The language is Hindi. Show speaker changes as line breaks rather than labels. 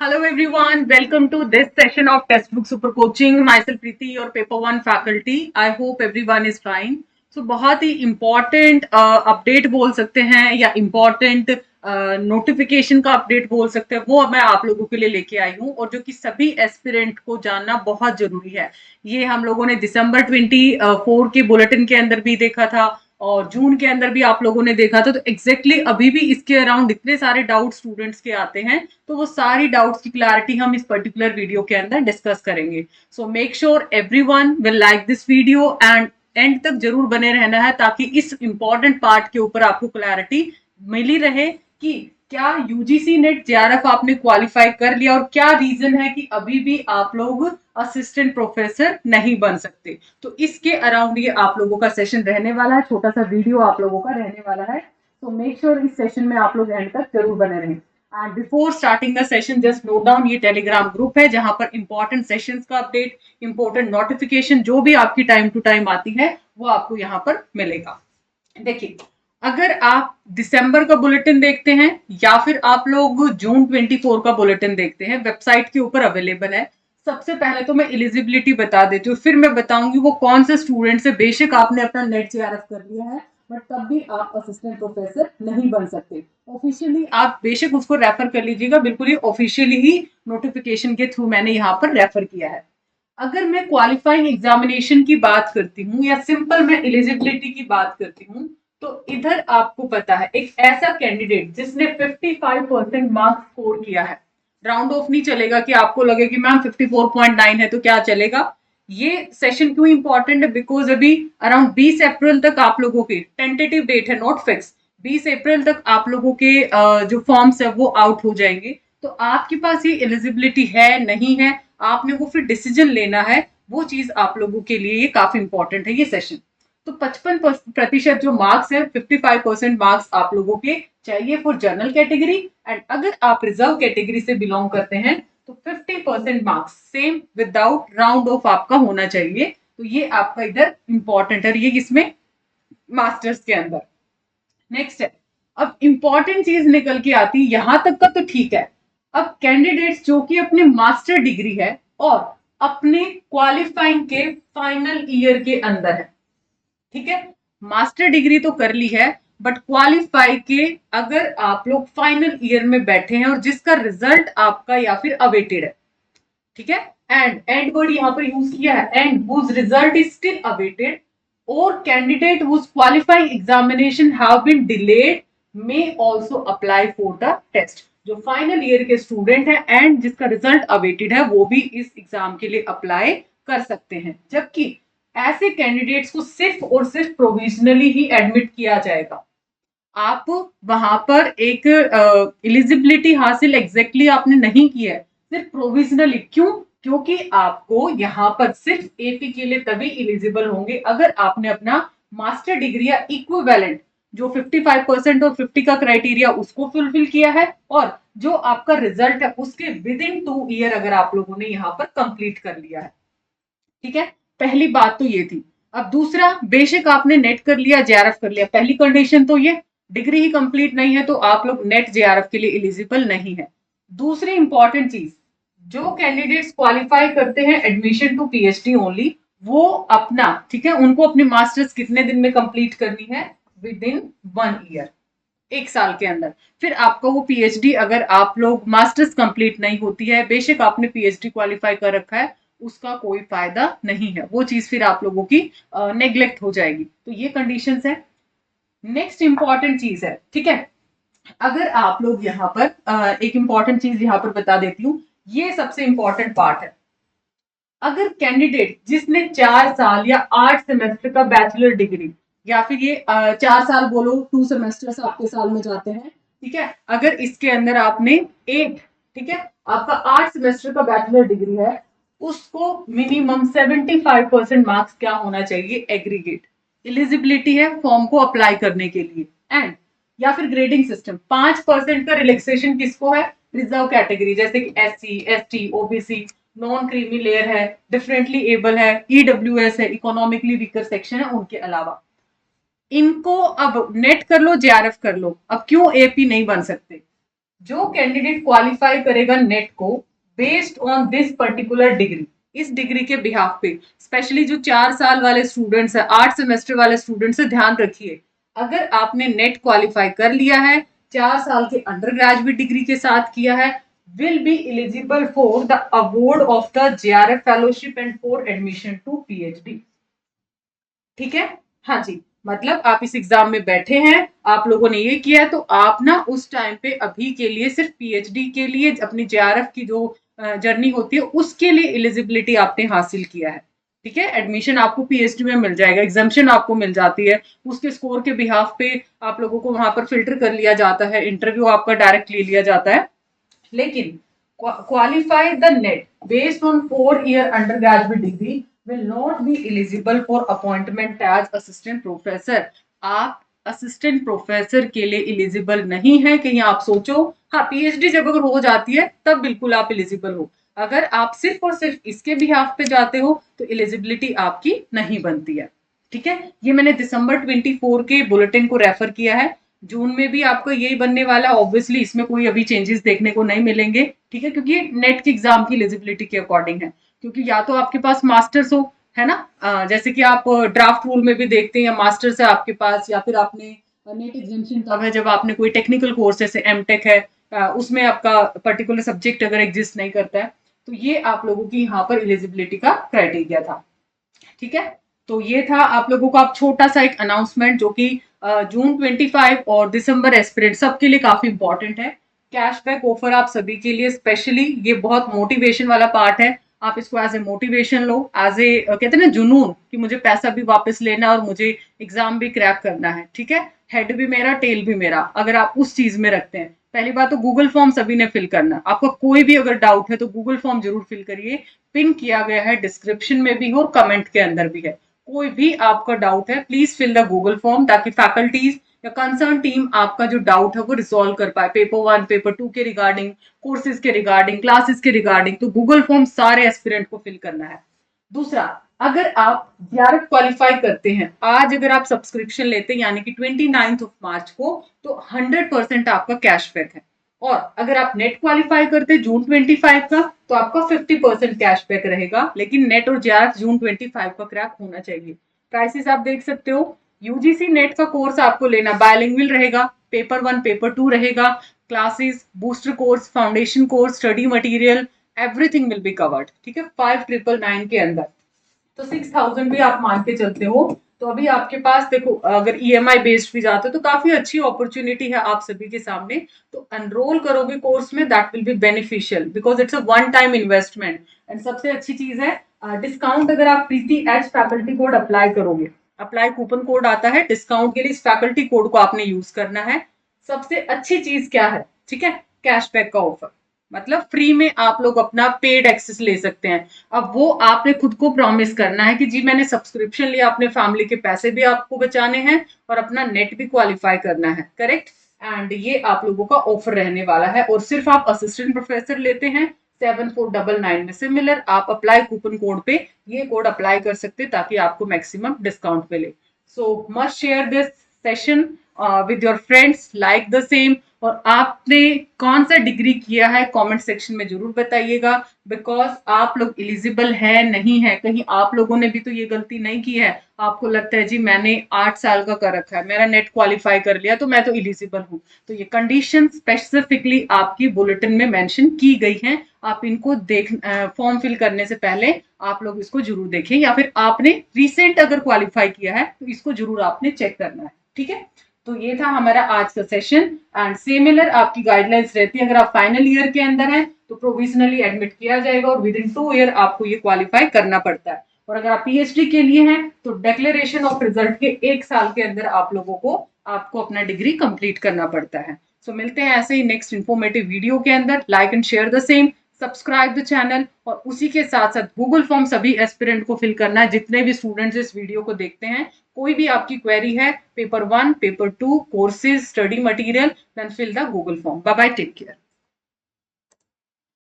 Hello everyone, welcome to this session of Textbook Super Coaching. Myself Preeti, your Paper One faculty. I hope everyone is fine. So बहुत ही important अपडेट बोल सकते हैं या important नोटिफिकेशन का अपडेट बोल सकते हैं, वो मैं आप लोगों के लिए लेके आई हूँ और जो कि सभी एस्पिरेंट को जानना बहुत जरूरी है। ये हम लोगों ने दिसंबर 24 के बुलेटिन के अंदर भी देखा था और जून के अंदर भी आप लोगों ने देखा था। तो एग्जैक्टली अभी भी इसके अराउंड इतने सारे डाउट स्टूडेंट्स के आते हैं, तो वो सारी डाउट्स की क्लैरिटी हम इस पर्टिकुलर वीडियो के अंदर डिस्कस करेंगे। So make sure everyone will like this video and and तक जरूर बने रहना है, ताकि इस इंपॉर्टेंट पार्ट के ऊपर आपको क्लैरिटी मिली रहे कि क्या यूजीसी नेट जेआरएफ आपने क्वालिफाई कर लिया और क्या रीजन है कि अभी भी आप लोग असिस्टेंट प्रोफेसर नहीं बन सकते। तो इसके अराउंड ये आप लोगों का सेशन रहने वाला है, छोटा सा वीडियो आप लोगों का रहने वाला है। तो मेक श्योर इस सेशन में आप लोग एंड तक जरूर बने रहें। And before starting the session just note down, ये टेलीग्राम ग्रुप है जहां पर इंपॉर्टेंट सेशंस का अपडेट, इंपॉर्टेंट नोटिफिकेशन जो भी आपकी टाइम टू टाइम आती है वो आपको यहाँ पर मिलेगा। देखिए, अगर आप दिसंबर का बुलेटिन देखते हैं या फिर आप लोग जून 24 का बुलेटिन देखते हैं, वेबसाइट के ऊपर अवेलेबल है। सबसे पहले तो मैं एलिजिबिलिटी बता देती हूँ, फिर मैं बताऊंगी वो कौन से स्टूडेंट से बेशक आपने अपना नेट जेआरएफ कर लिया है बट तब भी आप असिस्टेंट प्रोफेसर नहीं बन सकते। ऑफिशियली आप बेशक उसको रेफर कर लीजिएगा, बिल्कुल ही ऑफिशियली ही नोटिफिकेशन के थ्रू मैंने यहाँ पर रेफर किया है। अगर मैं क्वालिफाइंग एग्जामिनेशन की बात करती हूँ या सिंपल मैं एलिजिबिलिटी की बात करती हूँ, तो इधर आपको पता है एक ऐसा कैंडिडेट जिसने 55% मार्क्स स्कोर किया है, राउंड ऑफ नहीं चलेगा कि आपको लगे कि मैम 54.9 है तो क्या चलेगा। ये सेशन क्यों इंपॉर्टेंट है, बिकॉज अभी अराउंड 20 अप्रैल तक आप लोगों के टेंटेटिव डेट है, नॉट फिक्स। 20 अप्रैल तक आप लोगों के जो फॉर्म्स है वो आउट हो जाएंगे। तो आपके पास ये एलिजिबिलिटी है नहीं है, आपने वो फिर डिसीजन लेना है, वो चीज आप लोगों के लिए ये काफी इंपॉर्टेंट है ये सेशन। तो 55% जो मार्क्स है, 55% मार्क्स आप लोगों के चाहिए फॉर जनरल कैटेगरी। एंड अगर आप रिजर्व कैटेगरी से बिलोंग करते हैं तो 50% marks same without round of आपका होना चाहिए। तो ये आपका इधर इंपॉर्टेंट है, ये इसमें मास्टर्स के अंदर। नेक्स्ट है, अब इंपॉर्टेंट चीज निकल के आती है, यहां तक का तो ठीक है। अब कैंडिडेट्स जो कि अपने मास्टर डिग्री है और अपने क्वालिफाइंग के फाइनल ईयर के अंदर है, ठीक है, मास्टर डिग्री तो कर ली है बट क्वालिफाई के अगर आप लोग फाइनल ईयर में बैठे हैं और जिसका रिजल्ट आपका या फिर अवेटेड है, ठीक है, एंड वर्ड यहां पर यूज किया है, and whose result is still awaited or candidate whose qualifying examination have been delayed may also apply for the test। जो फाइनल ईयर के स्टूडेंट है एंड जिसका रिजल्ट अवेटेड है वो भी इस एग्जाम के लिए अप्लाई कर सकते हैं, जबकि ऐसे कैंडिडेट्स को सिर्फ और सिर्फ प्रोविजनली ही एडमिट किया जाएगा। आप वहां पर एक एलिजिबिलिटी हासिल एग्जैक्टली आपने नहीं किया है, सिर्फ प्रोविजनली। क्यों? क्योंकि आपको यहाँ पर सिर्फ एपी के लिए तभी एलिजिबल होंगे अगर आपने अपना मास्टर डिग्री या इक्विवेलेंट जो 55% और 50 का क्राइटेरिया उसको फुलफिल किया है और जो आपका रिजल्ट है उसके विद इन 2 ईयर अगर आप लोगों ने यहाँ पर कंप्लीट कर लिया है। ठीक है, पहली बात तो ये थी। अब दूसरा, बेशक आपने नेट कर लिया, जेआरएफ कर लिया, पहली कंडीशन तो ये डिग्री ही कंप्लीट नहीं है तो आप लोग नेट जेआरएफ के लिए एलिजिबल नहीं है। दूसरी इंपॉर्टेंट चीज, जो कैंडिडेट्स क्वालिफाई करते हैं एडमिशन टू पीएचडी ओनली, वो अपना, ठीक है, उनको अपनी मास्टर्स कितने दिन में कंप्लीट करनी है? विद इन 1 ईयर, 1 साल के अंदर। फिर आपका वो पीएचडी, अगर आप लोग मास्टर्स कंप्लीट नहीं होती है, बेशक आपने पीएचडी क्वालिफाई कर रखा है, उसका कोई फायदा नहीं है, वो चीज फिर आप लोगों की नेग्लेक्ट हो जाएगी। तो ये कंडीशंस है। नेक्स्ट इंपॉर्टेंट चीज है, ठीक है, अगर आप लोग यहाँ पर एक इंपॉर्टेंट चीज यहाँ पर बता देती हूँ, ये सबसे इंपॉर्टेंट पार्ट है। अगर कैंडिडेट जिसने 4 साल या 8 सेमेस्टर का बैचलर डिग्री, या फिर ये 4 साल बोलो, 2 सेमेस्टर्स आपके साल में जाते हैं, ठीक है, अगर इसके अंदर आपने 8, ठीक है, आपका 8 सेमेस्टर का बैचलर डिग्री है, उसको मिनिमम 75% मार्क्स क्या होना चाहिए? एग्रीगेट एलिजिबिलिटी है फॉर्म को अप्लाई करने के लिए। एंड या फिर ग्रेडिंग सिस्टम, 5% का रिलैक्सेशन किसको है? रिजर्व कैटेगरी, जैसे कि SC, ST, OBC, non creamy layer है, डिफरेंटली एबल है, ईडब्ल्यूएस है, इकोनॉमिकली वीकर सेक्शन है, उनके अलावा इनको अब नेट कर लो, जेआरएफ कर लो, अब क्यों एपी नहीं बन सकते? जो कैंडिडेट क्वालिफाई करेगा नेट को based on this particular degree, इस डिग्री के बिहाफ पे, स्पेशली जो 4 साल वाले स्टूडेंट्स है, 8 सेमेस्टर वाले स्टूडेंट्स है, ध्यान रखिए, अगर आपने नेट क्वालिफाई कर लिया है, 4 साल के अंडर ग्रेजुएट डिग्री के साथ किया है, will be eligible for the award of the JRF fellowship and for admission to PhD। ठीक है, हाँ जी, मतलब आप इस एग्जाम में बैठे हैं, आप लोगों ने ये किया है, तो आप ना उस टाइम पे अभी के लिए सिर्फ पीएचडी के लिए अपनी जेआरएफ की जो जर्नी होती है उसके लिए एलिजिबिलिटी आपने हासिल किया है। ठीक है, एडमिशन आपको पीएचडी में मिल जाएगा, एग्जामिशन आपको मिल जाती है, उसके स्कोर के बिहाफ पे आप लोगों को वहां पर फिल्टर कर लिया जाता है, इंटरव्यू आपका डायरेक्ट ले लिया जाता है। लेकिन qualify the net based on 4 year undergraduate degree will not be eligible for appointment as assistant professor। आप असिस्टेंट प्रोफेसर के लिए एलिजिबल नहीं है। कहीं आप सोचो, हाँ पीएचडी जब अगर हो जाती है तब बिल्कुल आप एलिजिबल हो, अगर आप सिर्फ और सिर्फ इसके बिहाफ पे जाते हो तो एलिजिबिलिटी आपकी नहीं बनती है। ठीक है, ये मैंने दिसंबर 24 के बुलेटिन को रेफर किया है, जून में भी आपको यही बनने वाला है। ऑब्वियसली इसमें कोई अभी चेंजेस देखने को नहीं मिलेंगे, ठीक है, क्योंकि नेट के एग्जाम की एलिजिबिलिटी के अकॉर्डिंग है, क्योंकि या तो आपके पास मास्टर्स हो, है ना, जैसे कि आप ड्राफ्ट रूल में भी देखते हैं मास्टर्स है आपके पास, या फिर आपने नेट एग्जामिशन तब है जब आपने कोई टेक्निकल कोर्स जैसे एमटेक है, उसमें आपका पर्टिकुलर सब्जेक्ट अगर एग्जिस्ट नहीं करता है, तो ये आप लोगों की यहाँ पर एलिजिबिलिटी का क्राइटेरिया था। ठीक है, तो ये था आप लोगों का छोटा सा एक अनाउंसमेंट जो कि जून 25 और दिसंबर एस्पिरेंट सबके लिए काफी इंपॉर्टेंट है। कैशबैक ऑफर आप सभी के लिए, स्पेशली ये बहुत मोटिवेशन वाला पार्ट है, आप इसको एज ए मोटिवेशन लो, एज ए कहते हैं ना जुनून कि मुझे पैसा भी वापस लेना और मुझे एग्जाम भी क्रैक करना है। ठीक है, हेड भी मेरा टेल भी मेरा, अगर आप उस चीज में रखते हैं। पहली बात तो गूगल फॉर्म सभी ने फिल करना, आपका कोई भी अगर डाउट है तो गूगल फॉर्म जरूर फिल करिए, पिन किया गया है, डिस्क्रिप्शन में भी हो और कमेंट के अंदर भी है। कोई भी आपका डाउट है please fill the Google form, ताकि फैकल्टीज या कंसर्न टीम आपका जो डाउट है वो रिजॉल्व कर पाए, पेपर 1 पेपर 2 के रिगार्डिंग, कोर्सेज के रिगार्डिंग, क्लासेस के रिगार्डिंग। तो गूगल फॉर्म सारे एस्पिरेंट को फिल करना है। दूसरा, अगर आप जेआरएफ क्वालिफाई करते हैं, आज अगर आप सब्सक्रिप्शन लेते हैं यानी कि 29 मार्च को, तो 100% आपका कैशबैक है। और अगर आप नेट क्वालिफाई करते हैं जून 25 का, तो आपका 50% कैशबैक रहेगा, लेकिन नेट और जेआरएफ जून 25 का क्रैक होना चाहिए। प्राइसेस आप देख सकते हो, यूजीसी नेट का कोर्स आपको लेना बायलिंगुअल रहेगा, पेपर 1 पेपर 2 रहेगा, classes, booster course, foundation course, study material, everything will be covered. ठीक है, 5999 के अंदर, तो 6000 भी आप मान के चलते हो। तो अभी आपके पास देखो, अगर ईएमआई बेस्ड भी जाते हो तो काफी अच्छी अपॉर्चुनिटी है आप सभी के सामने। तो एनरोल करोगे कोर्स में, that will be beneficial because it's a one time investment. And सबसे अच्छी चीज है डिस्काउंट, अगर आप प्रीति एज फैकल्टी कोड अप्लाई करोगे, अप्लाई कूपन कोड आता है डिस्काउंट के लिए, इस फैकल्टी कोड को आपने यूज करना है। सबसे अच्छी चीज क्या है, ठीक है, कैशबैक का ऑफर, मतलब फ्री में आप लोग अपना पेड एक्सेस ले सकते हैं। अब वो आपने खुद को प्रॉमिस करना है कि जी मैंने सब्सक्रिप्शन लिया, अपने फैमिली के पैसे भी आपको बचाने हैं और अपना नेट भी क्वालिफाई करना है, करेक्ट। एंड ये आप लोगों का ऑफर रहने वाला है, और सिर्फ आप असिस्टेंट प्रोफेसर लेते हैं 7499 में सिमिलर, आप अप्लाई कूपन कोड पे ये कोड अप्लाई कर सकते हैं ताकि आपको मैक्सिमम डिस्काउंट मिले। सो must share this session with your friends, like the same, और आपने कौन सा डिग्री किया है कमेंट सेक्शन में जरूर बताइएगा, बिकॉज आप लोग एलिजिबल है नहीं है, कहीं आप लोगों ने भी तो ये गलती नहीं की है, आपको लगता है जी मैंने 8 साल का कर रखा है, मेरा नेट क्वालिफाई कर लिया तो मैं तो एलिजिबल हूँ। तो ये कंडीशन स्पेसिफिकली आपकी बुलेटिन में मेंशन की गई है, आप इनको देख फॉर्म फिल करने से पहले आप लोग इसको जरूर देखें, या फिर आपने रिसेंट अगर क्वालिफाई किया है तो इसको जरूर आपने चेक करना है। ठीक है, तो ये था हमारा आज का सेशन। एंड सिमिलर आपकी गाइडलाइंस रहती है, अगर आप फाइनल ईयर के अंदर हैं तो प्रोविजनली एडमिट किया जाएगा और विद इन 2 ईयर आपको ये क्वालिफाई करना पड़ता है, और अगर आप पीएचडी के लिए हैं तो डिक्लेरेशन ऑफ रिजल्ट के 1 साल के अंदर आप लोगों को आपको अपना डिग्री कंप्लीट करना पड़ता है। सो मिलते हैं ऐसे ही नेक्स्ट इंफॉर्मेटिव वीडियो के अंदर। Like and share the same, subscribe the channel, और उसी के साथ साथ गूगल फॉर्म सभी एस्पिरेंट को फिल करना है जितने भी स्टूडेंट्स इस वीडियो को देखते हैं। कोई भी आपकी क्वेरी है, paper 1 paper 2 courses, study material, then fill the Google form. Bye bye, take care.